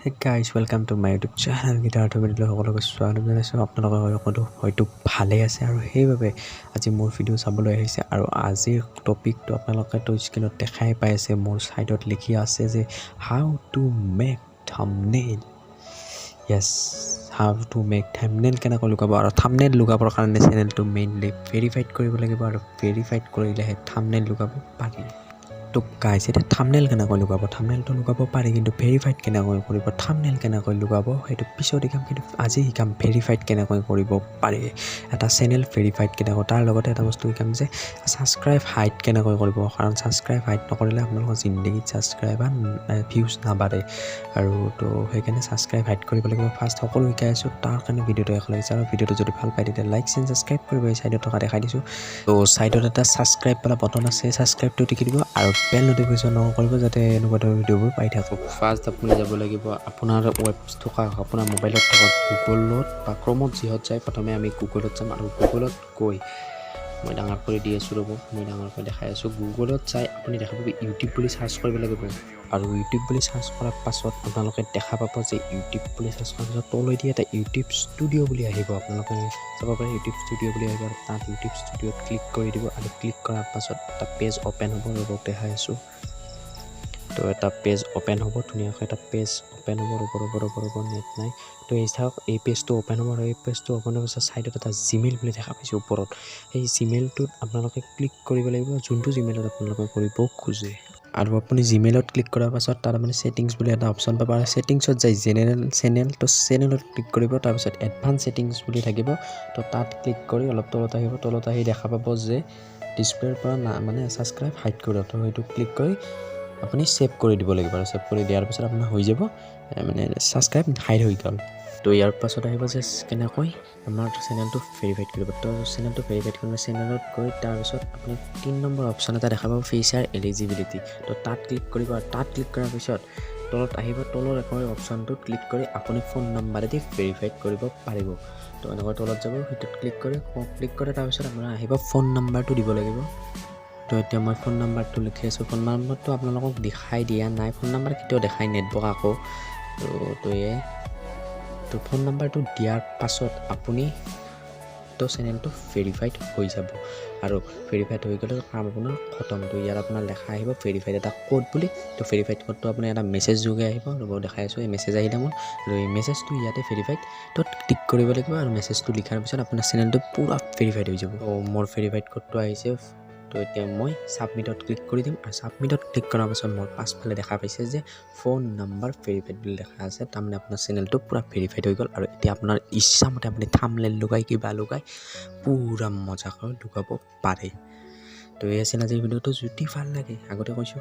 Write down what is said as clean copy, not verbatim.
Hey guys, welcome to my YouTube channel. Gitartha ভিডিঅ'লৈ সকলোকে স্বাগতম জনাইছোঁ। আপোনালোকৰ সকলো হয়তো ভালেই আছে আৰু সেইবাবে আজি মোৰ ভিডিঅ' চাবলৈ আহিছে। আৰু আজিৰ টপিকটো আপোনালোকেতো স্ক্ৰীনত দেখাই পাই আছে, মোৰ ছাইডত লিখি আছে যে how to make thumbnail. Yes, how to make thumbnail কেনেকৈ লগাব, আৰু থাম্বনেইল লগাবৰ কাৰণে চেনেলটো মেইনলি ভেৰিফাইড কৰিব লাগিব, আৰু ভেৰিফাইড কৰিলেহে থাম্বনেইল লগাব পাৰি। তো গাইজ, এতিয়া থাম্বনেইল কেনেকৈ লগাব, থাম্বনেইলটো লগাব পাৰি, কিন্তু ভেৰিফাইড কেনেকৈ কৰিব, থাম্বনেইল কেনেকৈ লগাব সেইটো পিছত শিকাম, কিন্তু আজি শিকাম ভেৰিফাইড কেনেকৈ কৰিব পাৰি, এটা চেনেল ভেৰিফাইড কেনেকৈ। তাৰ লগতে এটা বস্তু শিকাম যে ছাবস্ক্ৰাইব হাইড কেনেকৈ কৰিব, কাৰণ ছাবস্ক্ৰাইব হাইড নকৰিলে আপোনালোকৰ জিন্দগীত ছাবস্ক্ৰাইবাৰ ভিউজ নাবাঢ়ে, আৰু তো সেইকাৰণে ছাবস্ক্ৰাইব হাইড কৰিব লাগিব। ফাৰ্ষ্ট সকলো শিকাই আছোঁ, তাৰ কাৰণে ভিডিঅ'টো এখন লাগিছে, আৰু ভিডিঅ'টো যদি ভাল পায় তেতিয়া লাইক চেণ্ড ছাবস্ক্ৰাইব কৰিব। এই ছাইডত থকা দেখাই দিছোঁ। তো ছাইডত এটা ছাবস্ক্ৰাইব বোলা বটন আছে, ছাবস্ক্ৰাইবটো টিপি দিব আৰু বেল নটিফিকেশ্যন অন কৰিব, যাতে এনেকুৱা ধৰণৰ ভিডিঅ'বোৰ পাই থাকক। ফাৰ্ষ্ট আপুনি যাব লাগিব আপোনাৰ আপোনাৰ মোবাইলত থকা গুগলত বা ক্ৰমত যিহত যায়, প্ৰথমে আমি গুগলত যাম, আৰু গুগলত গৈ মই ডাঙৰ কৰি দি আছোঁ, ৰ'ব মই ডাঙৰকৈ দেখাই আছোঁ। গুগলত যাই আপুনি দেখা পাব ইউটিউব বুলি চাৰ্চ কৰিব লাগিব, আৰু ইউটিউব বুলি চাৰ্চ কৰাৰ পাছত আপোনালোকে দেখা পাব যে ইউটিউব বুলি চাৰ্চ কৰাৰ পাছত তলেদি এটা ইউটিউব ষ্টুডিঅ' বুলি আহিব, আপোনালোকে চাব পাৰে ইউটিউব ষ্টুডিঅ' বুলি আহিব, আৰু তাত ইউটিউব ষ্টুডিঅ'ত ক্লিক কৰি দিব, আৰু ক্লিক কৰাৰ পাছত এটা পেজ অ'পেন হ'ব, ৰ'ব দেখাই আছোঁ। তো এটা পেজ অ'পেন হ'ব, ধুনীয়াকৈ এটা পেজ অ'পেন হ'ব, ৰ'ব নেট নাই। তো এই চাওক, এই পেজটো অ'পেন হ'ব, আৰু এই পেজটো অ'পেন হোৱাৰ পাছত ছাইডত এটা জিমেইল বুলি দেখা পাইছোঁ ওপৰত, সেই জিমেইলটোত আপোনালোকে ক্লিক কৰিব লাগিব, যোনটো জিমেইলত আপোনালোকে কৰিব খোজে। আৰু আপুনি জিমেইলত ক্লিক কৰাৰ পাছত তাত মানে ছেটিংছ বুলি এটা অপশ্যন পাব, আৰু ছেটিংছত যায় জেনেৰেল চেনেল, তো চেনেলত ক্লিক কৰিব, তাৰপিছত এডভান্স ছেটিংছ বুলি থাকিব, তো তাত ক্লিক কৰি অলপ তলত আহিব, তলত আহি দেখা পাব যে ডিছপ্লেৰ পৰা মানে ছাবস্ক্ৰাইব হাইড কৰিব, তো সেইটো ক্লিক কৰি আপুনি ছেভ কৰি দিব লাগিব, আৰু ছেভ কৰি দিয়াৰ পিছত আপোনাৰ হৈ যাব মানে ছাবস্ক্ৰাইব হাইড হৈ গ'ল। তো ইয়াৰ পাছত আহিব যে কেনেকৈ আমাৰ চেনেলটো ভেৰিফাইড কৰিব। তো চেনেলটো ভেৰিফাইড কৰিব, চেনেলত গৈ তাৰপিছত আপুনি 3 নম্বৰ অপশ্যন এটা দেখা পাব, ফিচাৰ এলিজিবিলিটি, তো তাত ক্লিক কৰিব, আৰু তাত ক্লিক কৰাৰ পিছত তলত আহিব, তলৰ একেবাৰে অপশ্যনটোত ক্লিক কৰি আপুনি ফোন নাম্বাৰেদি ভেৰিফাইড কৰিব পাৰিব। তো এনেকৈ তলত যাব, সেইটোত ক্লিক কৰে তাৰপিছত আপোনাৰ আহিব ফোন নাম্বাৰটো দিব লাগিব। তো এতিয়া মই ফোন নাম্বাৰটো লিখি আছোঁ, ফোন নাম্বাৰটো আপোনালোকক দেখাই দিয়া নাই, ফোন নাম্বাৰ কেতিয়াও দেখাই নেটবক আকৌ। তো ফোন নাম্বাৰটো দিয়াৰ পাছত আপুনি তো চেনেলটো ভেৰিফাইড হৈ যাব, আৰু ভেৰিফাইড হৈ গ'লে কাম আপোনাৰ খতম। তো ইয়াত আপোনাৰ লেখা আহিব ভেৰিফাইড এটা কোড বুলি, তো ভেৰিফাইড কোডটো আপুনি এটা মেছেজ যোগে আহিব, ৰ'ব দেখাই আছোঁ, এই মেছেজ আহিলে মোৰ, আৰু এই মেছেজটো ইয়াতে ভেৰিফাইড, তো ক্লিক কৰিব লাগিব, আৰু মেছেজটো লিখাৰ পিছত আপোনাৰ চেনেলটো পূৰা ভেৰিফাইড হৈ যাব। তো মোৰ ভেৰিফাইড কোডটো আহিছে, তো এতিয়া মই ছাবমিটত ক্লিক কৰি দিম, আৰু ছাবমিটত ক্লিক কৰাৰ পাছত মোৰ পাছফালে দেখা পাইছে যে ফোন নাম্বাৰ ভেৰিফাইড বুলি দেখা আছে, তাৰমানে আপোনাৰ চেনেলটো পূৰা ভেৰিফাইড হৈ গ'ল, আৰু এতিয়া আপোনাৰ ইচ্ছামতে আপুনি থাম্বনেইল লগাই কিবা লগাই পূৰা মজাকৈ লগাব পাৰে। তো এই আছিল আজিৰ ভিডিঅ'টো, যদি ভাল লাগে আগতে কৈছোঁ।